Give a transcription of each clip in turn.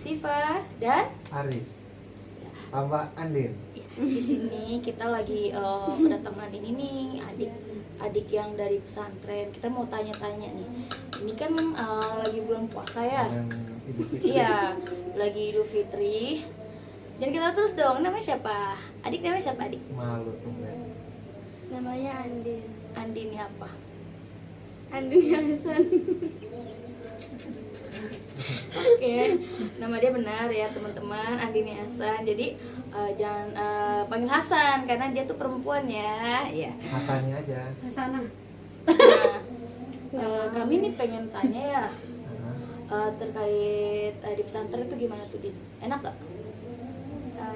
Siva dan Aris tambah Andin. ya, di sini kita lagi kedatangan ini nih adik yang dari pesantren. Kita mau tanya-tanya nih. Ini kan lagi bulan puasa ya. Dan Idul Fitri. Iya, lagi Idul Fitri. Dan kita terus dong, namanya siapa? Adik namanya siapa adik? Malu tuh kan. Namanya Andin. Andini apa? Andin Hasan. Oke, nama dia benar ya teman-teman, Andini Hasan. Jadi jangan panggil Hasan karena dia tuh perempuan ya. Ya. Hasannya aja. Hasanah. Nah, kami nih pengen tanya ya Nah, terkait di pesantren itu gimana tuh Din? Enak gak?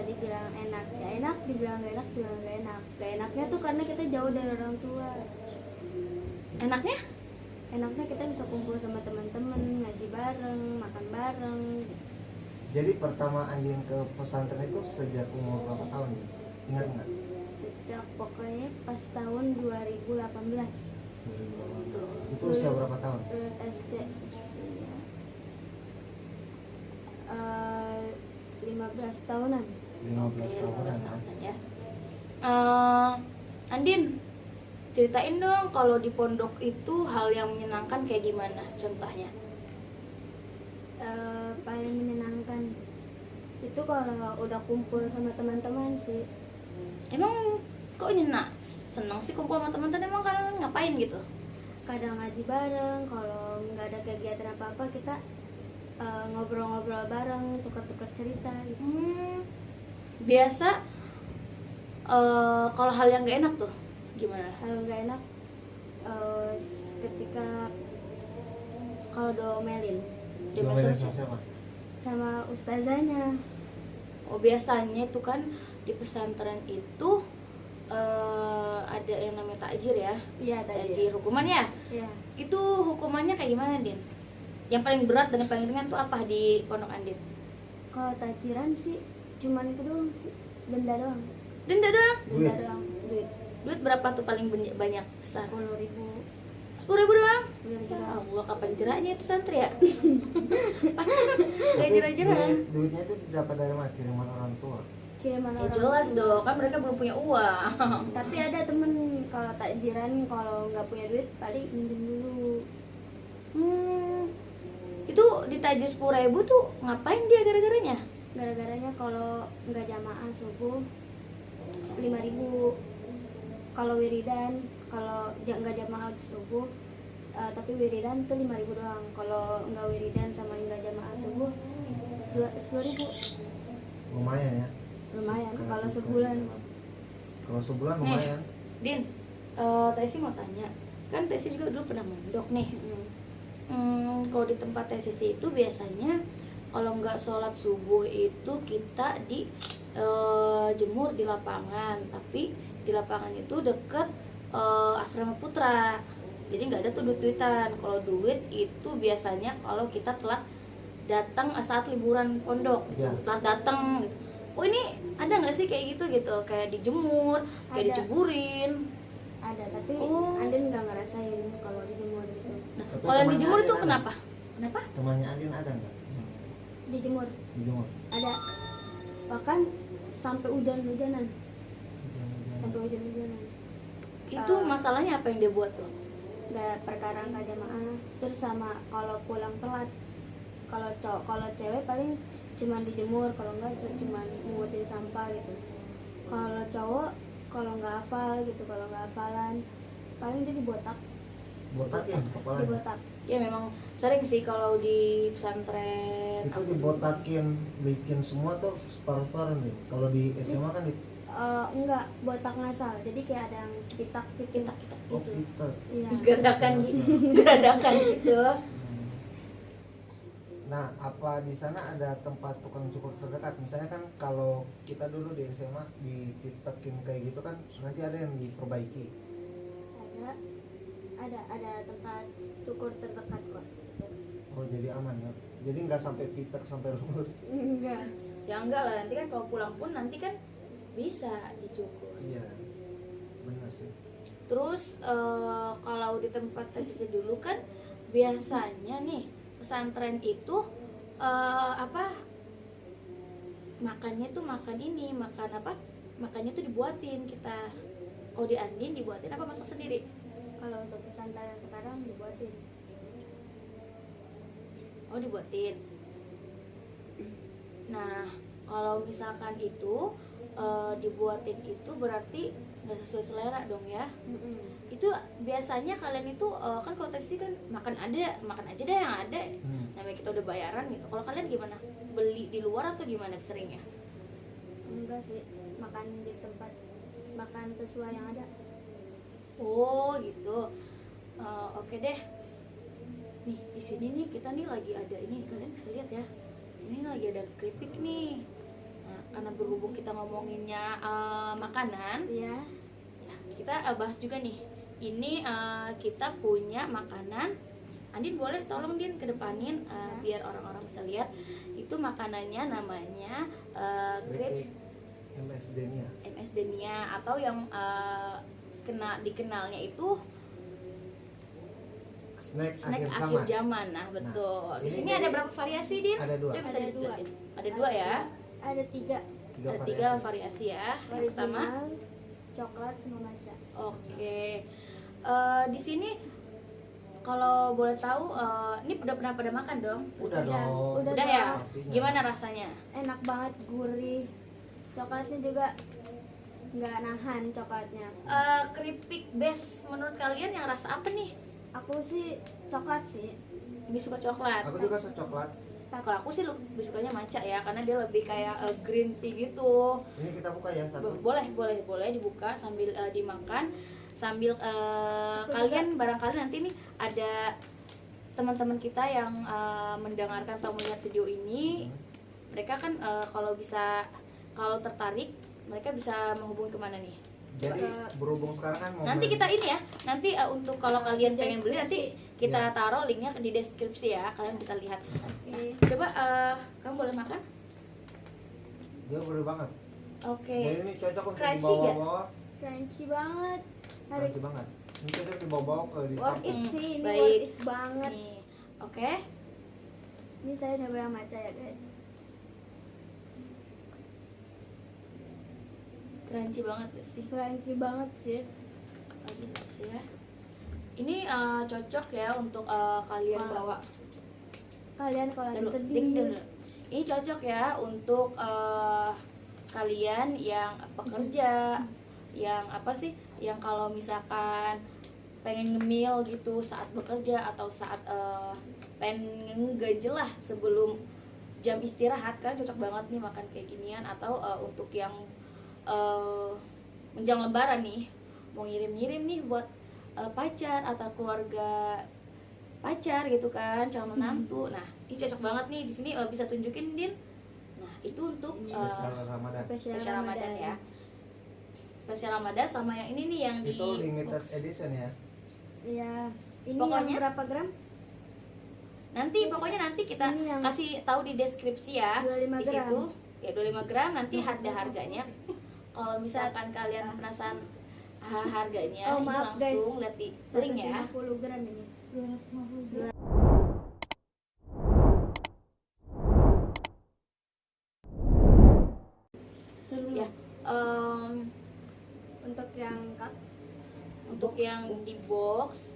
Dibilang enak ya enak, dibilang gak enak, dibilang gak enak. Gak enaknya tuh karena kita jauh dari orang tua. Enaknya? Enaknya kita bisa kumpul sama teman-teman, ngaji bareng, makan bareng. jadi pertama Andin ke pesantren itu sejak umur berapa tahun? Ingat nggak? Sejak pokoknya pas tahun 2018. 2018. Itu usia berapa tahun? Lulus SD usia 15 tahunan. 15 tahunan 15 ya. tahunan ya. Andin, ceritain dong kalau di pondok itu hal yang menyenangkan kayak gimana contohnya? Paling menyenangkan itu kalau udah kumpul sama teman-teman sih. Emang kok senang sih kumpul sama teman-teman, emang kalian ngapain gitu? Kadang ngaji bareng, kalau nggak ada kegiatan apa-apa kita ngobrol-ngobrol bareng, tukar-tukar cerita gitu. Biasa kalau hal yang gak enak tuh gimana? Kalau nggak enak ketika kalau diomelin Diomelin Di sama siapa? sama ustazanya. Oh, biasanya itu kan di pesantren itu ada yang namanya takjir ya. Iya tadi. Takjir hukuman ya. Iya. Itu hukumannya kayak gimana, Din? Yang paling berat dan yang paling ringan tuh apa di pondok Andin? Kalau takjiran sih cuman itu doang sih, denda doang. Denda doang. Denda Duit? doang. Duit Duit berapa tuh paling banyak besar? 10.000. 10.000 doang. 10.000 Ya doang. Allah, kapan jerahnya itu santri ya? Kayak jerah-jerah. Duitnya itu dapat dari mana? Kiriman orang tua. Kiriman Ya orang jelas tua. dong, kan mereka belum punya uang. Tapi ada temen kalau takjiran kalau nggak punya duit paling minjem dulu. Itu ditajir 10.000 tuh ngapain dia gara-garanya? Gara-garanya kalau nggak jamaah subuh 5.000. Kalau wiridan, kalau nggak jamaah subuh tapi wiridan tuh 5.000 doang. Kalau nggak wiridan sama nggak jamaah subuh 10.000. Lumayan ya. Lumayan Karena kalau bukan sebulan. Kalau sebulan Nih. lumayan. Din, Tesi mau tanya, kan Tesi juga dulu pernah mondok nih. Kalau di tempat Tesi itu biasanya kalau nggak sholat subuh itu kita di jemur di lapangan, tapi di lapangan itu deket asrama putra, jadi nggak ada tuh duit-duitan. Kalau duit itu biasanya kalau kita telat datang saat liburan pondok gitu, Ya. telat datang gitu. Oh ini ada nggak sih kayak gitu kayak dijemur, kayak Ada. diceburin? Ada tapi Oh. Andin nggak ngerasain kalau dijemur gitu. Nah, Tapi kalau yang temannya dijemur Andin itu ada? kenapa? Kenapa? Temannya Andin ada nggak? Dijemur Dijemur. ada, bahkan sampai hujan-hujanan. Sampai hujan-hujanan. Itu masalahnya apa yang dia buat tuh? Nggak perkara nggak jamaah. Terus sama kalau pulang telat, kalau kalau cewek paling cuman dijemur, kalau enggak cuman mungutin sampah gitu. Kalau cowok kalau nggak hafal gitu, kalau nggak hafalan paling dia dibotak. Botakin kepalanya. Dibotak. Ya memang sering sih kalau di pesantren. Itu dibotakin licin semua tuh separuh-paruh nih. Kalau di SMA kan di Enggak, botak ngasal. Jadi kayak ada yang pitak-pitak oh, gitu. kita. Iya. Gerakan Masa. gerakan gitu. Nah, apa di sana ada tempat tukang cukur terdekat? Misalnya kan kalau kita dulu di SMA dipitekin kayak gitu kan nanti ada yang diperbaiki. Ada tempat cukur terdekat kok situ. Oh, jadi aman ya. Jadi nggak sampai pitek sampai lulus. Enggak. Ya enggak lah, nanti kan kalau pulang pun nanti kan bisa dicukur. Iya. Benar sih. Terus kalau di tempat tesisnya dulu kan biasanya nih pesantren itu makannya tuh makan ini, makan apa? Makannya tuh dibuatin kita. Kalau di Andin dibuatin apa masak sendiri? Kalau untuk pesantren sekarang dibuatin. Oh, dibuatin. Nah, kalau misalkan itu dibuatin itu berarti nggak sesuai selera dong ya. Itu biasanya kalian itu kan kalau taksi kan makan aja deh yang ada. Namanya kita udah bayaran gitu. Kalau kalian gimana? Beli di luar atau gimana seringnya? Enggak sih, makan di tempat, makan sesuai yang ada. Oh gitu. Oke deh. Nih di sini nih kita nih lagi ada ini, kalian bisa lihat ya. Sini lagi ada keripik nih. Nah, karena berhubung kita ngomonginnya makanan, Iya. ya, kita bahas juga nih. Ini kita punya makanan. Andin boleh tolong Din kedepanin biar orang-orang bisa lihat. Itu makanannya namanya crepes MS Denia. MS Denia atau yang dikenalnya itu Snack snack akhir akhir zaman. zaman. Nah, betul. Di ini sini jadi ada berapa variasi, Din? ada 2. Coba bisa Ada dijelasin. Ada 2 ya. Ada 3. Ada 3 variasi ya. Yang pertama, Original, coklat sama matcha. oke. Di sini kalau boleh tahu ini udah pernah pada makan dong? Udah Udah, dong. udah Udah ya? Pastinya. Gimana rasanya? Enak banget, gurih. Coklatnya juga nggak nahan coklatnya. Keripik best menurut kalian yang rasa apa nih? Aku sih coklat sih. Lebih suka coklat. Aku juga suka coklat. Kalau aku sih lebih sukanya matcha ya, karena dia lebih kayak green tea gitu. Ini kita buka ya satu. Boleh dibuka sambil dimakan, sambil kalian barangkali nanti nih ada teman-teman kita yang mendengarkan atau melihat video ini, mereka kan kalau tertarik mereka bisa menghubungi kemana nih? Jadi berhubung sekarang kan Nanti kita ini ya, nanti untuk kalau kalian Di pengen beli nanti kita Ya. taruh linknya di deskripsi ya, kalian bisa lihat. Oke. Coba kamu boleh makan? dia gurih banget. Oke. Jadi ini cocok untuk Crunchy dibawa-bawa. Crunchy banget. Crunchy banget. Ini cocok dibawa-bawa ke di Worth it Hmm, sih, ini baik. worth it banget. Nih, oke. Ini saya nyoba yang matcha ya guys. Crunchy banget tuh sih. Crunchy banget sih. Gitu sih ya. Ini cocok ya untuk kalian Wow. bawa. Kalian kalau lagi Dulu, sedih, dulu. Ini cocok ya untuk kalian yang pekerja, yang apa sih, yang kalau misalkan pengen ngemil gitu saat bekerja atau saat pengen ganjel lah sebelum jam istirahat, kan cocok banget nih makan kayak ginian. Atau untuk yang menjelang lebaran nih, mau ngirim-ngirim nih buat pacar atau keluarga pacar gitu kan, calon menantu. Nah, ini cocok banget nih. Di sini bisa tunjukin Din. Nah, itu untuk spesial Ramadan. spesial Ramadan ya. Spesial Ramadan sama yang ini nih yang di Itu limited box. edition ya. Iya. Ini Pokoknya- yang berapa gram? Pokoknya nanti kita Ini yang kasih tahu di deskripsi ya. 25 Di situ gram. ya 25 gram nanti ada harganya. Kalau misalkan kalian penasaran harganya, Oh, ini maaf, guys. langsung lihat di link ya. 150 gram ini. 250 gram. Ya. Untuk yang cup Untuk yang di box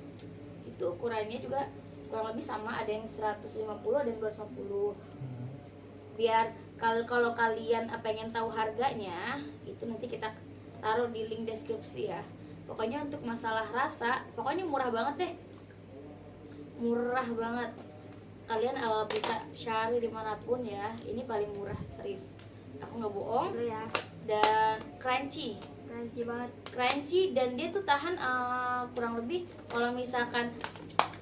itu ukurannya juga kurang lebih sama, ada yang 150 ada yang 250. Biar kalau kalian pengen tahu harganya itu nanti kita taruh di link deskripsi ya. Pokoknya untuk masalah rasa pokoknya murah banget deh, murah banget. Kalian bisa cari dimanapun ya, ini paling murah serius, aku nggak bohong. dulu ya. Dan crunchy Crunchy banget. dan dia tuh tahan kurang lebih kalau misalkan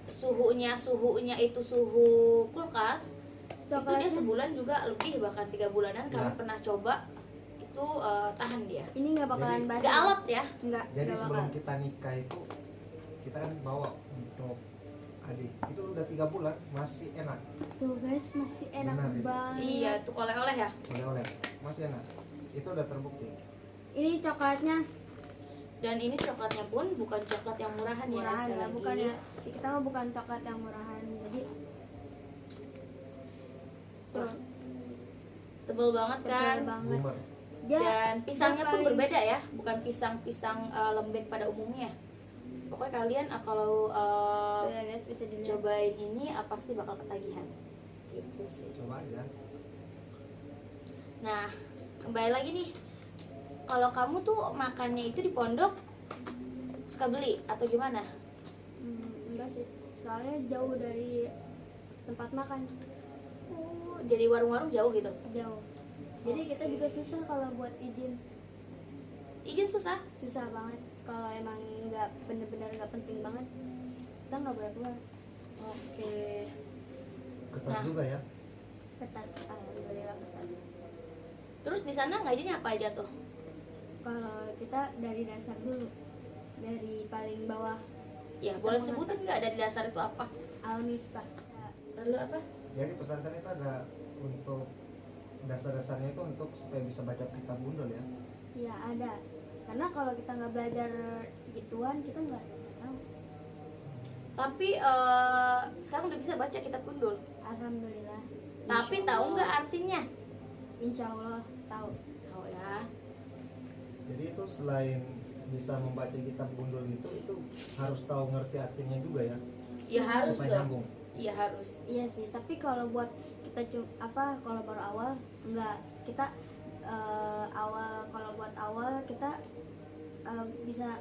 suhunya itu suhu kulkas itu dia Coklatnya sebulan juga lebih, bahkan 3 bulanan. Kami Ya. pernah coba itu tahan dia, Ini nggak bakalan Jadi- basi. gak alot ya. Nggak. Jadi nggak sebelum bakal. kita nikah itu kita kan bawa untuk adik. Itu udah 3 bulan masih enak. Tuh guys, masih enak Benar itu. banget. Iya tuh oleh-oleh ya. Oleh-oleh. Masih enak. Itu udah terbukti. Ini coklatnya Dan ini coklatnya pun bukan coklat yang murahan, murahan ya, ya, sekali bukan lagi. ya. Kita mah bukan coklat yang murahan. Jadi tuh, Tebal tebel banget kan. Tebal banget. Boomer. Dan pisangnya dia pun paling- berbeda ya, bukan pisang-pisang lembek pada umumnya. Pokoknya kalian kalau Tuh ya guys, bisa dilihat. cobain ini pasti bakal ketagihan. Gitu sih. Coba aja. Nah, kembali lagi nih. Kalau kamu tuh makannya itu di pondok suka beli atau gimana? Enggak sih, soalnya jauh dari tempat makan, Oh, jadi warung-warung jauh gitu. jauh. Jadi kita Oke. juga susah kalau buat izin, Izin susah. susah banget. Kalau emang nggak bener-bener nggak penting banget, kita nggak boleh keluar. Oke. Ketat Nah. juga ya. Ketat, alhamdulillah ketat. Terus di sana ngajinya apa aja tuh? Kalau kita dari dasar dulu, dari paling bawah, Ya, Kita boleh mau sebutin nggak dari dasar itu apa? Al-Miftah. Lalu apa? Jadi pesantren itu ada untuk dasar-dasarnya itu untuk supaya bisa baca kitab gundul ya. Ya ada, karena kalau kita nggak belajar gituan, kita nggak bisa tahu. Tapi sekarang udah bisa baca kitab gundul. Alhamdulillah. Tapi Insya tahu Allah. nggak artinya? Insya Allah tahu. Tahu ya. Jadi itu selain bisa membaca kitab gundul itu harus tahu ngerti artinya juga ya. Ya harus supaya dong. nyambung. Iya harus. Iya sih, tapi kalau buat kita kalau baru awal enggak, kita kalau buat awal kita bisa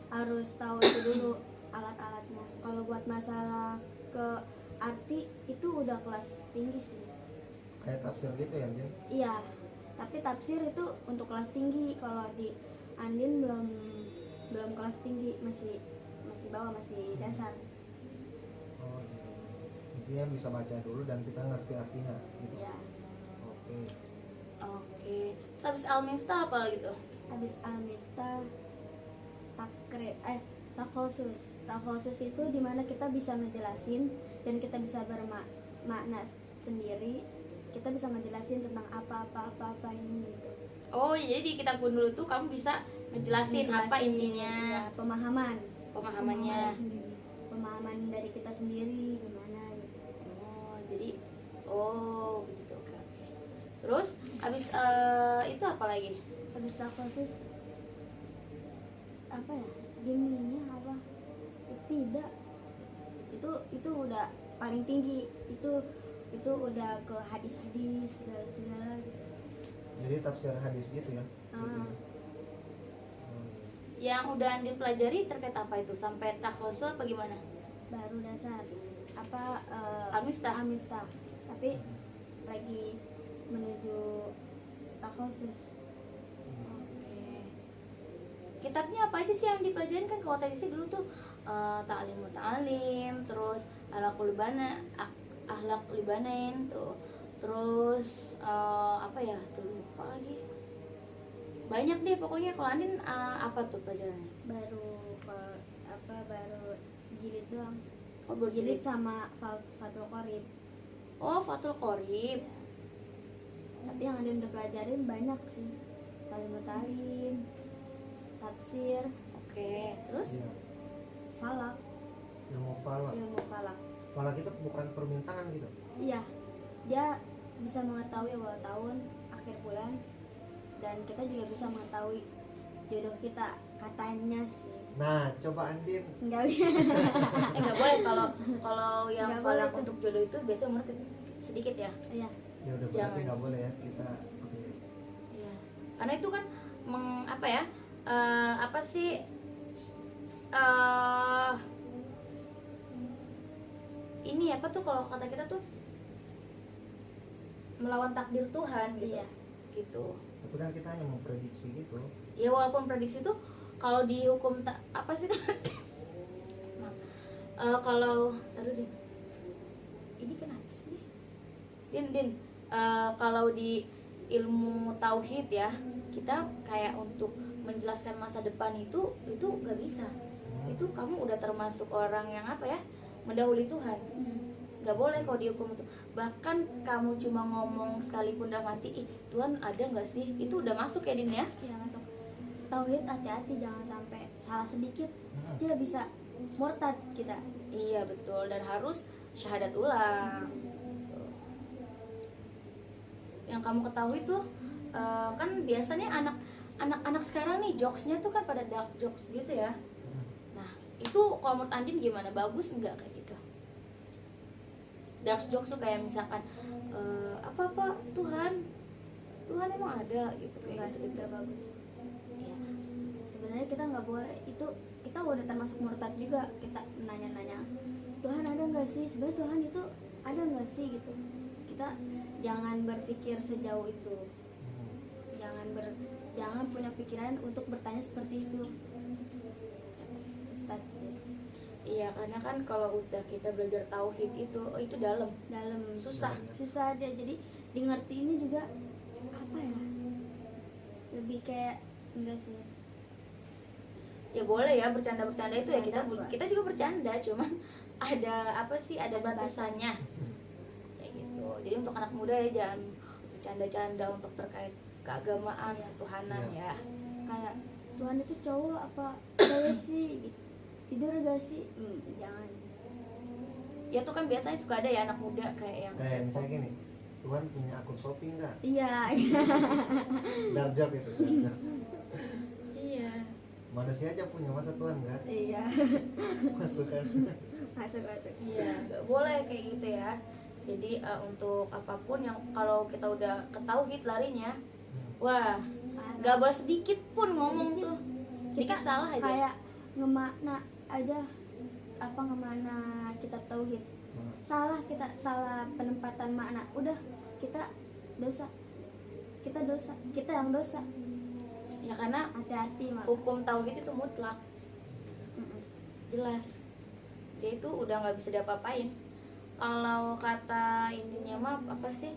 harus tahu itu dulu alat-alatnya. Kalau buat masalah ke arti itu udah kelas tinggi sih. Kayak tafsir gitu ya, Din. Iya, tapi tafsir itu untuk kelas tinggi. Kalau di Andin belum kelas tinggi, masih bawah, masih dasar. Oh iya. Intinya bisa baca dulu dan kita ngerti artinya gitu. Ya, Oke. Oke. Terus habis Al-Miftah apa lagi tuh? habis Al-Miftah takhosus itu dimana kita bisa ngejelasin dan kita bisa bermakna sendiri. Kita bisa ngejelasin tentang apa ini gitu. Oh, jadi di kitab gundul itu kamu bisa ngejelasin apa Ngejelasin, intinya, ya, pemahamannya, pemahamannya. pemahaman dari kita sendiri gimana gitu. Oh, jadi begitu. Oke, oke. Terus habis itu apa lagi? Habis takhosus apa ya, gininya apa, tidak, itu udah paling tinggi, itu udah ke hadis-hadis segala gitu. Jadi tafsir hadis gitu ya. Ah. Gitu. Oh, iya. Yang udah Andin pelajari terkait apa itu? Sampai takhosus apa gimana? Baru dasar apa Al-Miftah. Al-Miftah, tapi lagi menuju takhosus. Oke. Kitabnya apa aja sih yang dipelajarin? Kan kalau tesis dulu tuh ta'lim muta'alim, terus akhlak libanain tuh. Terus apa ya? Dulu lupa lagi. Banyak deh pokoknya. Kalau Andin apa tuh pelajarannya? Baru jilid doang. Oh, baru Jilid jilid. sama Fathul Qorib. Oh, Fathul Qorib. Tapi yang ada udah pelajarin banyak sih. Talim, tafsir, Oke, terus Iya. falak, Ilmu falak. ilmu falak. Falak itu bukan permintaan gitu. Iya, dia bisa mengetahui awal tahun, akhir bulan, dan kita juga bisa mengetahui jodoh kita, katanya sih. Nah, coba Andin. Enggak bisa. nggak boleh kalau yang Nggak falak boleh tuh. untuk jodoh itu biasanya umur sedikit ya. Iya, Ya udah berarti Jangan. nggak boleh ya kita. Oke. Iya. Karena itu kan apa ya? Apa sih ini apa tuh kalau kata kita tuh melawan takdir Tuhan gitu. Iya. Gitu. Tapi kan kita hanya memprediksi gitu. Ya walaupun prediksi tuh kalau dihukum apa sih kalau taruh Din. Ini kenapa sih? Din kalau di ilmu tauhid ya, kita kayak untuk menjelaskan masa depan itu nggak bisa. Itu kamu udah termasuk orang yang apa ya? Mendahului Tuhan. Nggak boleh kalau dihukum itu. Bahkan kamu cuma ngomong sekalipun dalam hati, ih Tuhan ada nggak sih? Itu udah masuk ya Din ya? iya masuk. Tauhid hati-hati jangan sampai salah sedikit, Hmm. dia bisa murtad kita. Iya betul, dan harus syahadat ulang. Tuh. yang kamu ketahui tuh, kan biasanya anak-anak sekarang nih jokesnya tuh kan pada dark jokes gitu ya. Nah itu kalau menurut Andin gimana, bagus nggak kayak gitu? Dark jokes tuh kayak misalkan apa Tuhan emang ada gitu Enggak kayak sih, gitu. enggak bagus. Iya. Sebenarnya kita nggak boleh, itu kita udah termasuk murtad juga. Kita nanya-nanya Tuhan ada nggak sih, sebenarnya Tuhan itu ada nggak sih gitu. Kita jangan berpikir sejauh itu, jangan punya pikiran untuk bertanya seperti itu. Ustaz sih Iya, karena kan kalau udah kita belajar tauhid itu dalam dalam susah. susah aja, jadi di ngerti ini juga apa ya, lebih kayak enggak sih. Ya boleh ya bercanda-bercanda itu ya, kita Bercanda, kita juga bercanda, cuman ada apa sih, ada batasannya kayak gitu. Jadi untuk anak muda ya jangan bercanda-canda untuk terkait keagamaan, Iya. ketuhanan Iya. ya. Kayak Tuhan itu cowok apa cewek sih gitu. Tidur gak sih? Jangan. Ya tuh kan biasanya suka ada ya anak muda kayak yang Kayak misalnya gini, Tuhan punya akun Shopee nggak? Iya. Dark joke itu. dark joke. iya. Manusia aja punya, masa Tuhan nggak? Iya. Masukan. Masuk. Iya, nggak boleh kayak gitu ya. Jadi untuk apapun yang kalau kita udah ke tauhid larinya, wah nggak boleh sedikit pun ngomong Sedikit. tuh, sedikit Kita salah aja. Kayak ngemakna aja, apa ngemakna kita tauhid. Salah, kita salah penempatan makna. Udah kita dosa. Kita yang dosa. Ya karena Hati-hati mak. hukum tauhid itu mutlak, jelas. Dia itu udah nggak bisa diapa-apain. Kalau kata intinya mah apa sih?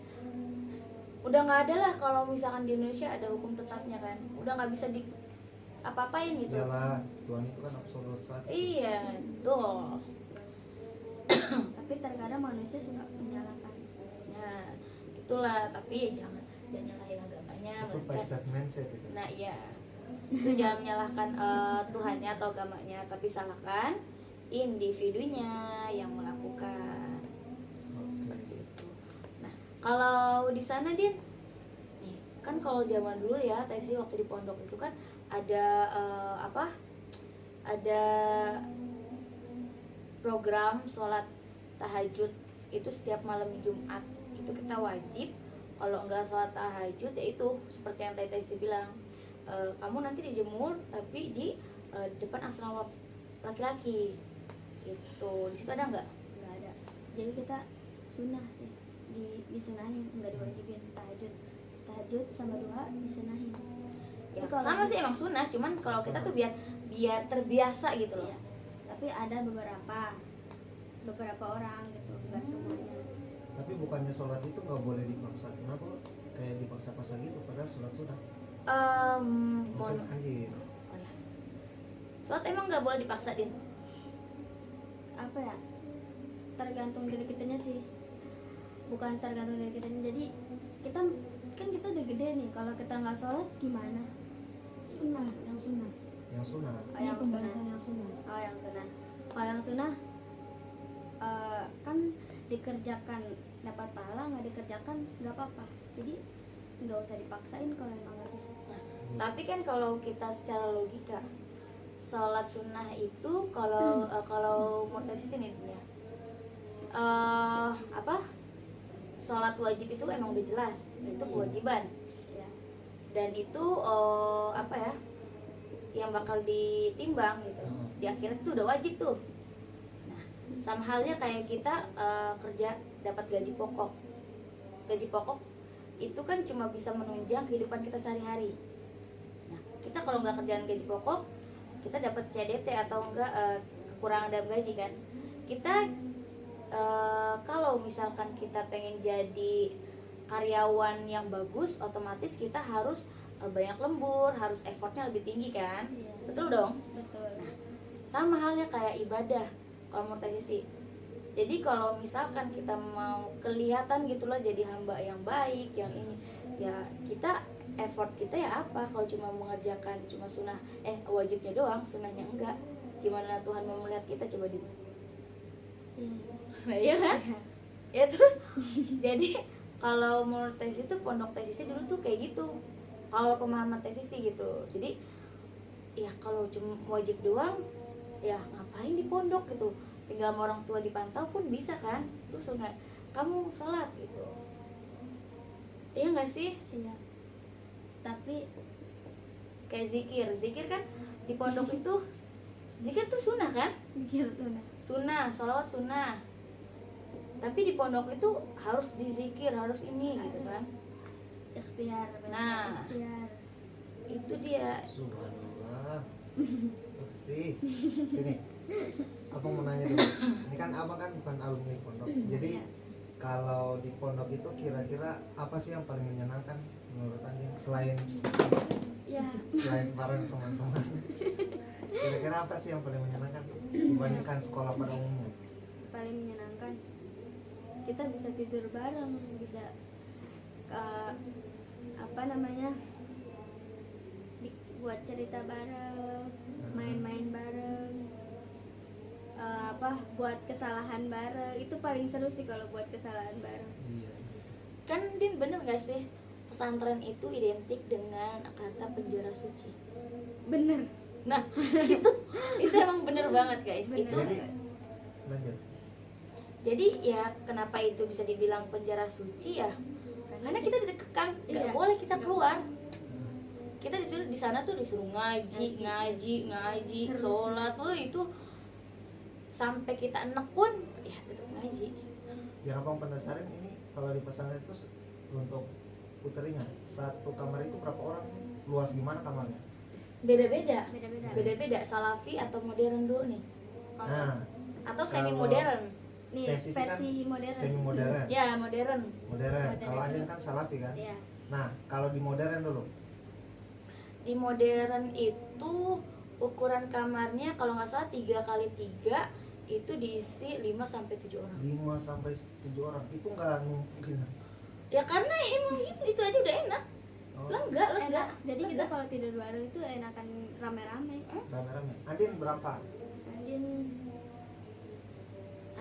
Udah nggak ada lah kalau misalkan di Indonesia ada hukum tetapnya kan. Udah nggak bisa di apa-apain gitu. Iyalah, Tuhan itu kan absolut satu. Iya, betul. Tapi terkadang manusia suka menyalahkan. Nah, itulah. Tapi ya jangan nyalahin agamanya. Itu mindset mindset itu. Nah, iya. Itu jangan menyalahkan Tuhannya atau agamanya, tapi salahkan individunya yang melakukan. Seperti itu. Nah, kalau di sana Din, nih kan kalau zaman dulu ya, Tesi waktu di pondok itu kan ada ada program sholat tahajud itu setiap malam Jumat. Itu kita wajib, kalau enggak sholat tahajud ya itu seperti yang Tesi bilang, kamu nanti dijemur tapi di depan asrama laki-laki gitu. Di situ ada nggak? Nggak ada. Jadi kita sunnah sih, disunahin, nggak diwajibin. Tahajud sama doa disunahin. Ya, Tapi kalau sama sih emang sunnah, cuman kalau kita tuh biar terbiasa gitu loh. Iya. Tapi ada beberapa orang gitu, nggak semuanya. Tapi bukannya sholat itu nggak boleh dipaksa, kenapa kayak dipaksa-paksa gitu, padahal sholat sudah. Mohon Mungkin anjir. oh ya. Sholat emang nggak boleh dipaksa Din. Apa ya? Tergantung diri kitanya sih. Bukan tergantung diri kitanya. Jadi kita udah gede nih. Kalau kita nggak sholat gimana? Sunnah, yang sunnah. Yang sunat. Oh, yang pembahasan yang sunnah. Oh, yang sunnah. Kalau yang sunnah kan dikerjakan dapat pahala, nggak dikerjakan nggak apa-apa. Jadi nggak usah dipaksain kalau emang nggak bisa. Tapi kan kalau kita secara logika, sholat sunnah itu kalau menurut sisi nih ya, sholat wajib itu emang udah jelas, itu kewajiban. Ya. Dan itu yang bakal ditimbang gitu di akhirat, itu udah wajib tuh. Nah, sama halnya kayak kita kerja dapat gaji pokok itu kan cuma bisa menunjang kehidupan kita sehari-hari. Nah, kita kalau nggak kerjaan gaji pokok, kita dapat CDT atau enggak kekurangan dalam gaji kan. Kita kalau misalkan kita pengen jadi karyawan yang bagus, otomatis kita harus banyak lembur, harus effortnya lebih tinggi kan. Iya. Betul dong. Betul. Sama halnya kayak ibadah kalau menurut saya sih. Jadi kalau misalkan kita mau kelihatan gitulah jadi hamba yang baik, yang ini, ya kita effort kita ya apa kalau cuma mengerjakan cuma sunnah wajibnya doang, sunnahnya enggak. Gimana Tuhan mau melihat kita coba Iya. Nah, iya kan? Ya terus jadi Kalau menurut Tesi tuh pondok Tesi dulu tuh kayak gitu. Kalau pemahaman Tesi gitu. Jadi ya kalau cuma wajib doang ya ngapain di pondok gitu. Tinggal sama orang tua dipantau pun bisa kan. Terus nggak kamu sholat gitu. Iya nggak sih? Iya. Tapi Kayak zikir kan di pondok itu zikir tuh sunnah kan? gitu nah. Sunnah, sholawat sunnah. Tapi di pondok itu harus dizikir, harus ini gitu kan. Ikhtiar. Nah. Ikhtiar. Itu dia. Subhanallah. Bukti. Sini. Abang mau nanya dulu. Ini kan abang kan bukan alumni pondok. Jadi kalau di pondok itu kira-kira apa sih yang paling menyenangkan menurut Anjing selain Ya, bareng teman-teman? Kira-kira apa sih yang paling menyenangkan dibandingkan sekolah pada umumnya? paling menyenangkan kita bisa tidur bareng, bisa apa namanya, buat cerita bareng, main-main bareng, buat kesalahan bareng. Itu paling seru sih kalau buat kesalahan bareng. Iya. Kan Din bener gak sih? Pesantren itu identik dengan kata penjara suci. Bener. Nah, itu emang bener banget guys. Bener. Itu Jadi lanjut. jadi ya kenapa itu bisa dibilang penjara suci ya? Karena kita dikekang, nggak Iya. boleh kita keluar. Kita disuruh di sana tuh disuruh ngaji, Terus. sholat, itu sampai kita enek pun ya tetap ngaji. Yang abang penasaran ini kalau di pesantren itu untuk puterinya satu kamar itu berapa orang? Luas gimana kamarnya? Beda-beda, Beda-beda. beda-beda. Salafi atau modern dulu nih, Nah, atau semi Kalau- modern? Nih tesis kan versi modern. semi modern. Ya modern. Modern. Modern. Kalau Anjing kan salafi kan? Iya. Nah, kalau di modern dulu. Di modern itu ukuran kamarnya kalau nggak salah 3x3 itu diisi 5 sampai 7 orang. 5 sampai 7 orang. Itu enggak mungkin. Ya karena emang itu aja udah enak. Oh, Lega. Enak. Jadi kita Lega. kalau tidur bareng itu enakan rame-rame. rame-rame. Andin berapa?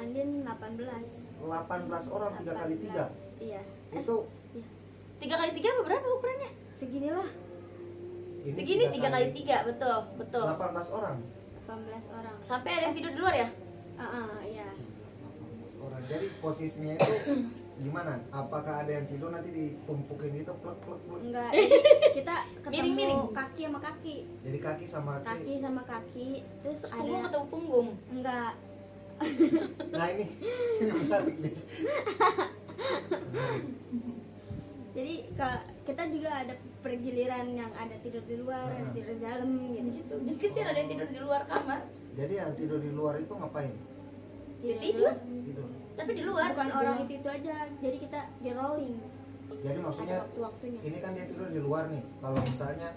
Andin 18. 18 orang 3x3. Iya. Itu 3x3 apa berapa ukurannya? Seginilah, ini Segini 3x3, betul. 18 orang. 18 orang. Sampai ada yang tidur di luar ya? Iya. 18 orang. Jadi posisinya itu gimana? Apakah ada yang tidur nanti ditumpukin gitu plek. Enggak, jadi kita ketemu Miring-miring. kaki sama kaki. Jadi kaki sama Kaki sama kaki, terus Terus punggung ada ketemu punggung. enggak. Nah ini menarik nih. Menarik. Jadi kita juga ada pergiliran yang ada tidur di luar, ada tidur di dalam gitu. Jadi sih ada yang tidur di luar kamar. Jadi yang tidur di luar itu ngapain? Tidur. Tidur. Tapi di luar. Bukan orang itu aja. Jadi kita di rolling. Jadi maksudnya Ada waktu-waktunya. ini kan dia tidur di luar nih. Kalau misalnya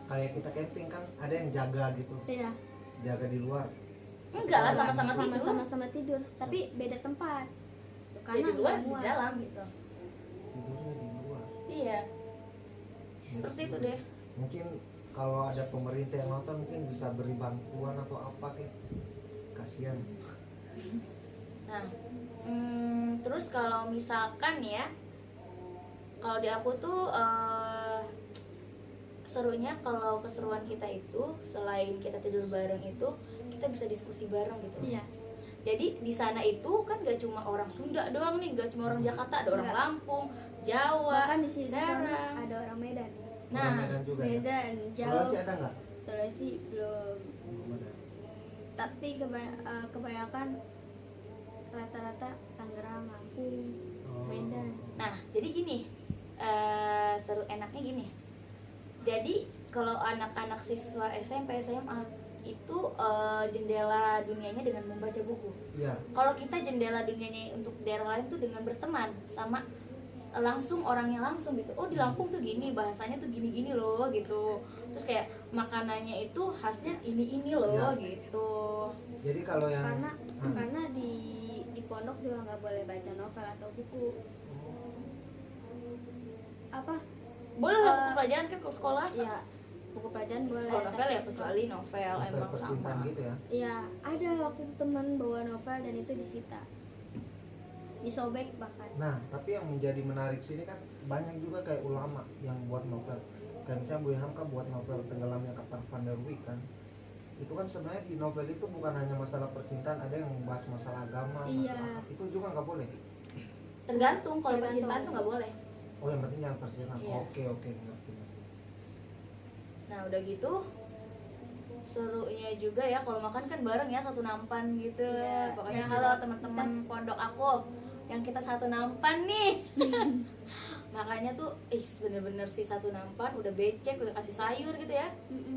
kayak kita camping kan ada yang jaga gitu, Iya. jaga di luar. Enggak lah, sama-sama tidur. Sama-sama tidur, tapi beda tempat. Ya, di luar, di muat. dalam gitu. Tidurnya di luar. Iya. Seperti itu deh. Mungkin kalau ada pemerintah yang nonton mungkin bisa beri bantuan atau apa kayak. Kasihan. Nah, terus kalau misalkan ya, kalau di aku tuh serunya kalau keseruan kita itu selain kita tidur bareng itu kita bisa diskusi bareng gitu. Iya. Jadi di sana itu kan gak cuma orang Sunda doang nih, gak cuma orang Jakarta, ada orang Enggak. Lampung, Jawa, Bahkan di sini Serang. ada orang Medan. Orang Nah, Medan juga ya. Medan jauh. Sulawesi ada nggak? Sulawesi belum. Belum ada. Tapi kebanyakan rata-rata Tangerang, Lampung, Oh. Medan. nah jadi gini, seru enaknya gini. Jadi kalau anak-anak siswa SMP, SMA itu jendela dunianya dengan membaca buku. Iya. Kalau kita jendela dunianya untuk daerah lain tuh dengan berteman sama langsung orangnya langsung gitu. Oh di Lampung tuh gini, bahasanya tuh gini-gini loh gitu. Terus kayak makanannya itu khasnya ini loh Ya. gitu. Jadi kalau yang Karena di pondok juga nggak boleh baca novel atau buku apa Boleh lah buku pelajaran kan kalau sekolah. ya, buku pelajaran boleh. Kalau novel tapi ya kecuali novel novel emang percintaan sama. gitu ya. Iya, ada waktu itu teman bawa novel dan itu disita. disobek bahkan. Nah, tapi yang menjadi menarik sini kan banyak juga kayak ulama yang buat novel. Kayak misalnya Bu Hamka buat novel Tenggelamnya Kapal Van der Wijk kan. Itu kan sebenarnya di novel itu bukan hanya masalah percintaan, ada yang membahas masalah agama, Iya. masalah apa. Itu juga nggak boleh. Tergantung, kalau Tergantung. percintaan tuh nggak boleh. Oh, yang penting jangan percintaan. Iya. Oke, ngerti. Nah udah gitu serunya juga ya kalau makan kan bareng ya, satu nampan gitu. Iya. Pokoknya Dan halo kita- teman-teman pondok aku yang kita satu nampan nih. Makanya tuh bener-bener sih satu nampan udah becek, udah kasih sayur gitu ya,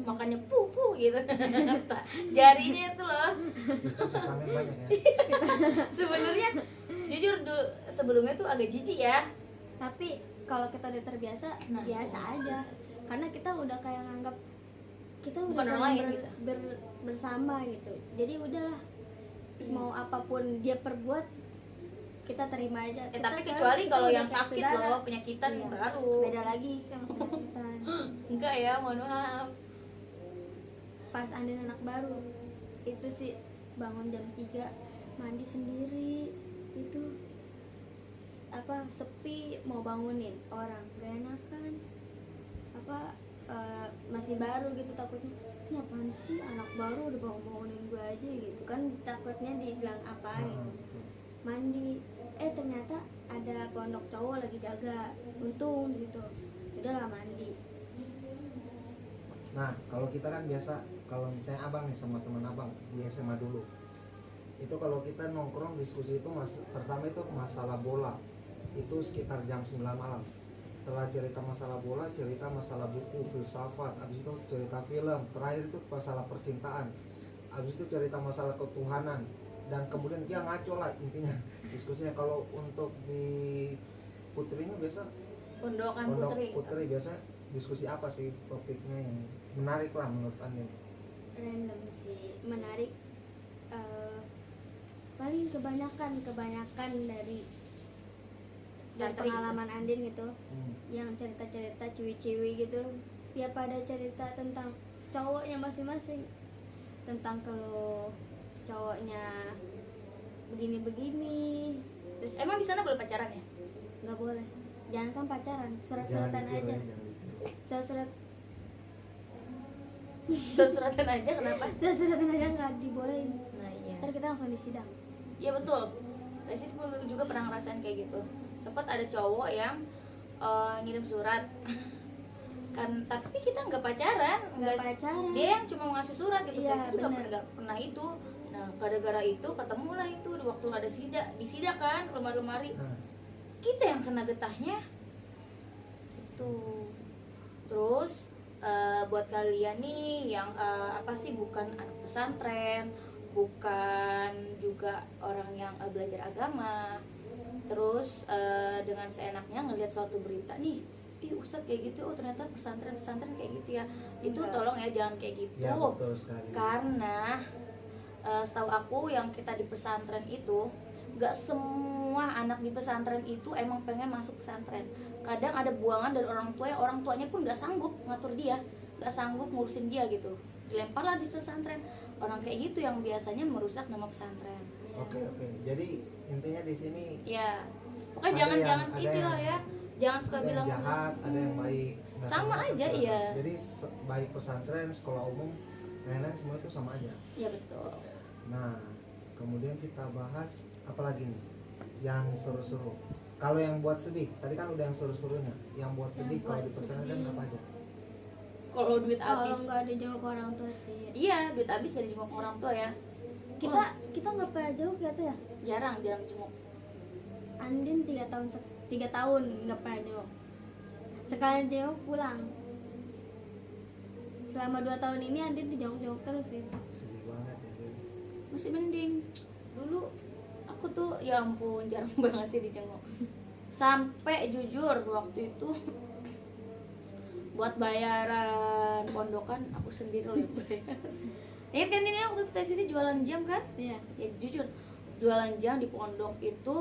makannya pupu gitu. Jarinya tuh loh. Itu vitamin banyak ya. Sebenarnya jujur dulu sebelumnya tuh agak jijik ya. Tapi kalau kita udah terbiasa, Nah, biasa aja. biasa aja. Karena kita udah kayak nganggap kita udah Bukan orang sering lain gitu. bersama gitu. Jadi udahlah, mau apapun dia perbuat kita terima aja. Kita Tapi sekarang kecuali kita kalau udah yang kayak sakit saudara. loh, penyakitan Iya, baru. beda lagi sama penyakitan. Enggak ya, mohon maaf. Pas Andin anak baru itu sih bangun jam 3 mandi sendiri, itu apa sepi, mau bangunin orang gak enakan, apa masih baru gitu, takutnya ini apaan sih anak baru udah bangunin gue aja gitu kan, takutnya dibilang apa gitu. Betul. Mandi, ternyata ada pondok cowok lagi jaga, untung gitu, udahlah mandi. Nah, kalau kita kan biasa, kalau misalnya abang nih sama teman abang di SMA dulu, itu kalau kita nongkrong diskusi itu pertama itu masalah bola, itu sekitar jam 9 malam. Setelah cerita masalah bola, cerita masalah buku, filsafat, habis itu cerita film, terakhir itu masalah percintaan, habis itu cerita masalah ketuhanan, dan kemudian ya ngaco lah intinya diskusinya. Kalau untuk di putrinya biasa Pondokan pondok putri. putri biasa diskusi apa sih topiknya yang menarik lah menurut Anda? Random sih, menarik. Paling kebanyakan dari Santri. pengalaman Andin gitu, Hmm. yang cerita-cerita ciwi-ciwi gitu, ya pada cerita tentang cowoknya masing-masing, tentang kalau cowoknya begini-begini, terus Emang di sana boleh pacaran ya? nggak boleh, jangan kan pacaran, Jangan surat-suratan ditiru aja, ya, jangan ditiru. surat-surat Surat-suratan aja kenapa? surat-suratan aja nggak dibolehin, Nah iya. ntar kita langsung disidang. Iya betul. Tesis juga pernah ngerasain kayak gitu. Sempet ada cowok yang ngirim surat. Kan tapi kita nggak pacaran, Nggak pacaran. Dia yang cuma ngasih surat gitu. Iya, Tesis juga benar. nggak pernah itu. Nah, gara-gara itu ketemulah itu di waktu ada disida kan lemari-lemari. Nah, Kita yang kena getahnya. Itu. Terus buat kalian nih yang apa sih bukan anak pesantren, bukan juga orang yang belajar agama, terus dengan seenaknya ngelihat suatu berita nih, ih Ustadz kayak gitu, oh ternyata pesantren kayak gitu ya, itu Enggak. tolong ya jangan kayak gitu. ya betul sekali. Karena setahu aku yang kita di pesantren itu gak semua anak di pesantren itu emang pengen masuk pesantren. Kadang ada buangan dari orang tua yang orang tuanya pun gak sanggup ngatur dia, gak sanggup ngurusin dia gitu, dilemparlah di pesantren. Orang kayak gitu yang biasanya merusak nama pesantren. Oke. Jadi intinya di sini Ya pokoknya Ada jangan yang- jangan ada itilah yang- ya, jangan suka ada yang bilang jahat, ada yang baik. Nggak Sama semua aja, pesantren. iya. Jadi baik pesantren, sekolah umum, lain-lain semua itu sama aja. ya betul. Nah, kemudian kita bahas apa lagi nih? Yang seru-seru. Kalau yang buat sedih, tadi kan udah yang seru-serunya. Yang buat Yang sedih kalau buat di pesantren sedih. apa aja? Kalau duit Kalau habis, nggak ada jawab orang tua sih, iya duit habis gak dijenguk orang tua ya. kita nggak pernah jauh gitu ya. Jarang jenguk. Andin 3 tahun nggak pernah jauh, sekali jauh pulang. Selama 2 tahun ini Andin dijenguk-jenguk terus sih. Sedih banget ya. Jadi. Masih mending dulu aku tuh ya ampun jarang banget sih dijenguk, sampai jujur waktu itu buat bayaran pondokan aku sendiri loh yang bayar. Ingat kan ini waktu itu tesisnya jualan jam kan? Iya. Ya jujur jualan jam di pondok itu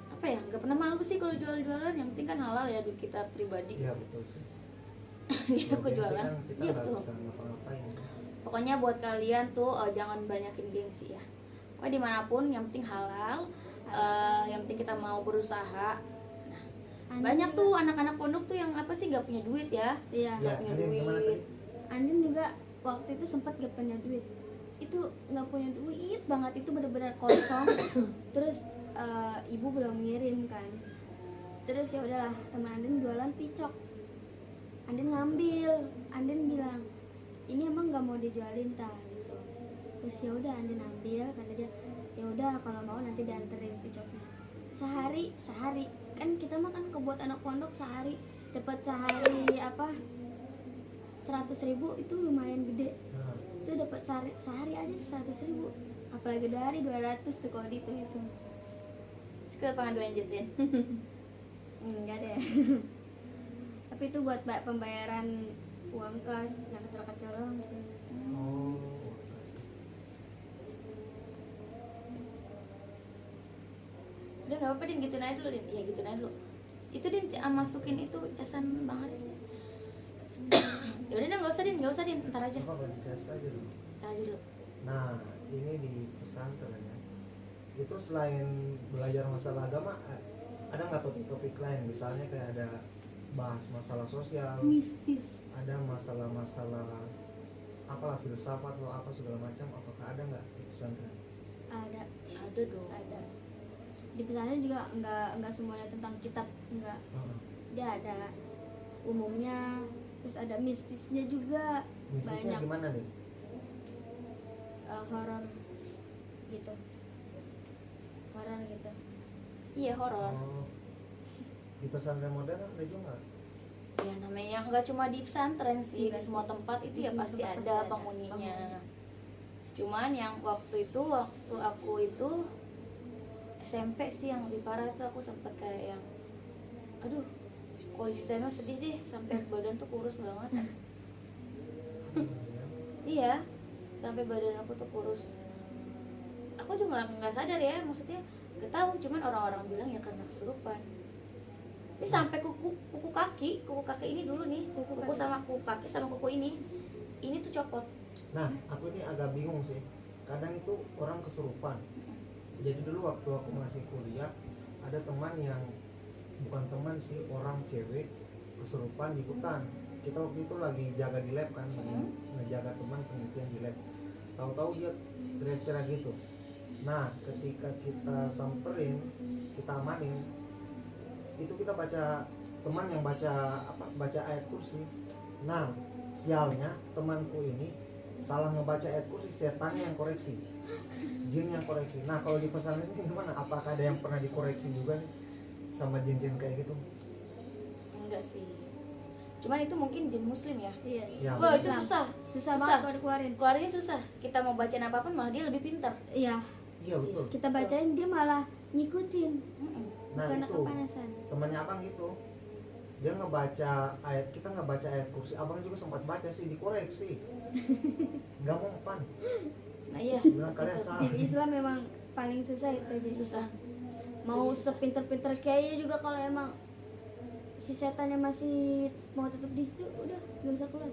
apa ya, nggak pernah malu sih kalau jual-jualan, yang penting kan halal ya duit kita pribadi. Iya betul sih. Jadi aku Gengsi jualan. kan kita Iya nggak betul. bisa ngapa-ngapain. Pokoknya buat kalian tuh jangan banyakin gengsi ya. Pokoknya dimanapun yang penting halal. yang penting kita mau berusaha. Andin Banyak juga- tuh anak-anak pondok tuh yang apa sih, gak punya duit ya. Iya. Ya, punya Andin gimana duit. tadi? Andin juga waktu itu sempat gak punya duit. Itu nggak punya duit banget, itu benar-benar kosong. Terus ibu belum ngirim kan. Terus ya udahlah, teman Andin jualan picok. Andin ngambil, Andin bilang, ini emang nggak mau dijualin tah gitu. Terus ya udah Andin ambil, kata dia, ya udah kalau mau nanti dianterin picoknya. Sehari kan kita mah kan kebuat anak pondok sehari dapat sehari apa 100.000 itu lumayan gede. Nah, Itu dapat sehari aja 100.000, apalagi dari 200 tuh kalau dihitung. Kenapa nggak dilanjutin? Enggak deh. Tapi itu buat pembayaran uang kas yang kecil-kecil doang sih. oh, makasih. Udah nggak apa-apa Din, gituin aja dulu Din. Ya gituin aja dulu. Itu Din masukin itu casan Bang Aris nih. Ya udah nggak usah Din, ntar aja. Apa dicas aja dulu. Ntar aja dulu. Nah, ini di pesantren ya. Itu selain belajar masalah agama, ada nggak topik-topik lain? Misalnya kayak ada bahas masalah sosial, Mistis. ada masalah-masalah apalah filsafat atau apa segala macam. Apakah ada nggak di pesantren? Ada. Ada dong. Ada. Di pesantren juga enggak semuanya tentang kitab, enggak. Heeh. Dia ada umumnya, terus ada mistisnya juga. Mistisnya Banyak. gimana nih? Horor gitu. Horor gitu. Iya horor. Oh, di pesantren modern ada juga nggak? Ya namanya nggak cuma di pesantren sih, di Enggak semua sih. tempat itu Di ya semua pasti tempat ada pasti ada penghuninya. penghuni. Cuman yang waktu aku itu SMP sih yang lebih parah tuh, aku sempet kayak yang aduh kondisi Teno sedih deh sampai badan tuh kurus banget. Ya. Iya, sampai badan aku tuh kurus. Aku juga nggak sadar ya, maksudnya gak tahu, cuman orang-orang bilang ya karena kesurupan. Ini sampai kuku kaki ini dulu nih, kuku sama kuku kaki sama kuku ini tuh copot. Nah, aku ini agak bingung sih. Kadang itu orang kesurupan. Jadi dulu waktu aku masih kuliah, ada teman yang bukan teman sih, orang cewek kesurupan di hutan. Kita waktu itu lagi jaga di lab kan, ngejaga teman penelitian di lab. Tahu-tahu dia teriak-teriak gitu. Nah, ketika kita samperin, kita amanin, itu kita baca, teman yang baca ayat kursi. Nah, sialnya temanku ini salah ngebaca ayat kursi, setannya yang koreksi, jin yang koreksi. Nah, kalau di pesantren ini gimana? Apakah ada yang pernah dikoreksi juga sih sama jin-jin kayak gitu? Enggak sih, cuman itu mungkin jin muslim ya. Iya. Ya, Wah itu Islam. susah Susah banget kalau dikeluarin. keluarinnya susah. Kita mau bacain apapun malah dia lebih pintar. Iya. iya betul. Kita bacain dia malah ngikutin. Nah Bukan itu kepanasan. temannya abang gitu, dia ngebaca ayat, kita ngebaca ayat kursi, abang juga sempat baca sih, dikoreksi, nggak mempan. Nah iya, Bilang kalian itu. salah. Jin Islam memang paling susah itu jin Susah. Islam. Mau Lebih susah. sepinter-pinter kayaknya juga kalau emang si setannya masih mau tetap di situ udah nggak bisa keluar.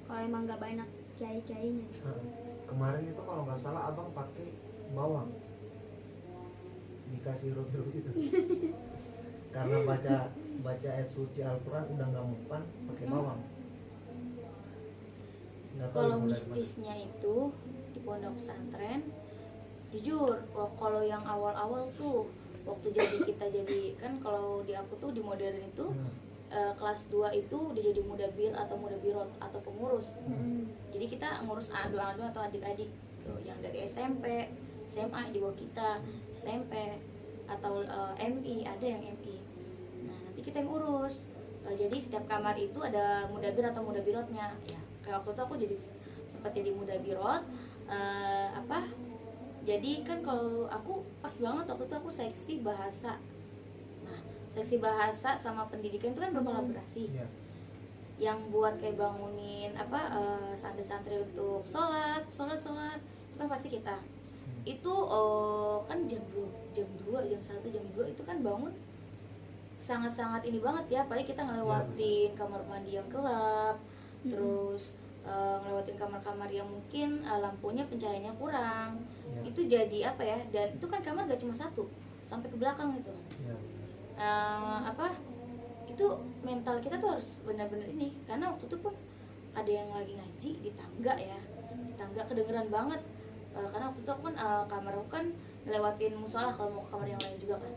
Kalau emang nggak banyak kiai-kiainya. Nah, kemarin itu kalau nggak salah abang pakai bawang, dikasih hirup-hirup gitu, karena baca ayat suci Al-Quran udah nggak mempan, pakai bawang. Nggak tahu Kalau ilmu dari mistisnya itu di pondok pesantren, jujur, kalau yang awal-awal tuh waktu kita jadi kan, kalau di aku tuh di modern itu mana. kelas 2 itu udah jadi mudabir atau mudabirot atau pengurus. Jadi kita ngurus adu-adu atau adik-adik tuh yang dari SMP, SMA di bawah kita, SMP atau MI, ada yang MI. Nah, nanti kita yang urus. Jadi setiap kamar itu ada mudabir atau mudabirotnya. Ya, kayak waktu itu aku jadi sempat jadi mudabirot jadi kan kalau aku pas banget waktu itu aku seksi bahasa. Nah, seksi bahasa sama pendidikan itu kan berkolaborasi. Iya. Yang buat kayak bangunin santri-santri untuk sholat itu kan pasti kita. Itu kan jam 2, jam 1, jam 2 itu kan bangun sangat-sangat ini banget ya, apalagi kita ngelewatin kamar mandi yang gelap, terus ngelewatin kamar-kamar yang mungkin lampunya pencahayaannya kurang. Ya. Itu jadi apa ya, dan itu kan kamar gak cuma satu, sampai ke belakang gitu. Ya. Apa itu mental kita tuh harus benar-benar ini, karena waktu itu pun ada yang lagi ngaji di tangga ya, di tangga kedengeran banget. Karena waktu itu aku kan kamar aku kan ngelewatin musola kalau mau ke kamar yang lain juga kan,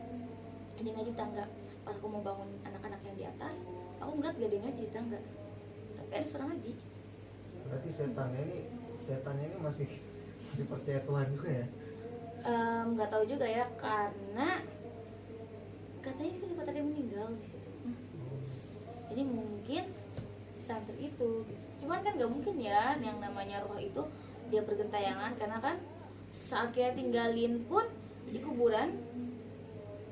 ada yang ngaji di tangga. Pas aku mau bangun anak-anak yang di atas, aku ngeliat gak ada yang ngaji di tangga, tapi ada suara ngaji. Berarti setannya ini masih percaya Tuhan juga ya? Nggak tahu juga ya, karena katanya sih sempat ada yang meninggal di situ. Jadi mungkin si santri itu gitu. Cuman kan nggak mungkin ya yang namanya roh itu dia bergentayangan, karena kan saat kita tinggalin pun di kuburan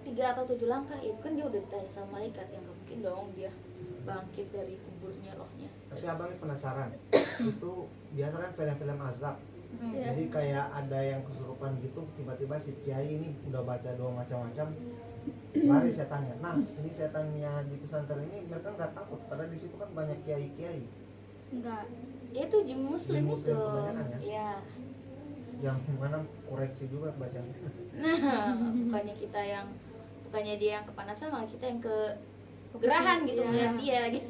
3 atau 7 langkah itu kan dia udah ditanya sama malaikat, yang nggak mungkin dong dia bangkit dari kuburnya rohnya. Tapi abang ini penasaran, itu biasa kan film-film azab. Iya. Jadi kayak ada yang kesurupan gitu, tiba-tiba si kiai ini udah baca doa macam-macam, lari setannya. Nah, ini setannya di pesantren ini mereka nggak takut, padahal di situ kan banyak kiai-kiai Enggak. Ya itu jin muslim, Jin muslim itu kebanyakan ya? ya. yang mana koreksi juga bacanya. Nah, bukannya dia yang kepanasan, malah kita yang kegerahan gitu Iya. melihat dia lagi.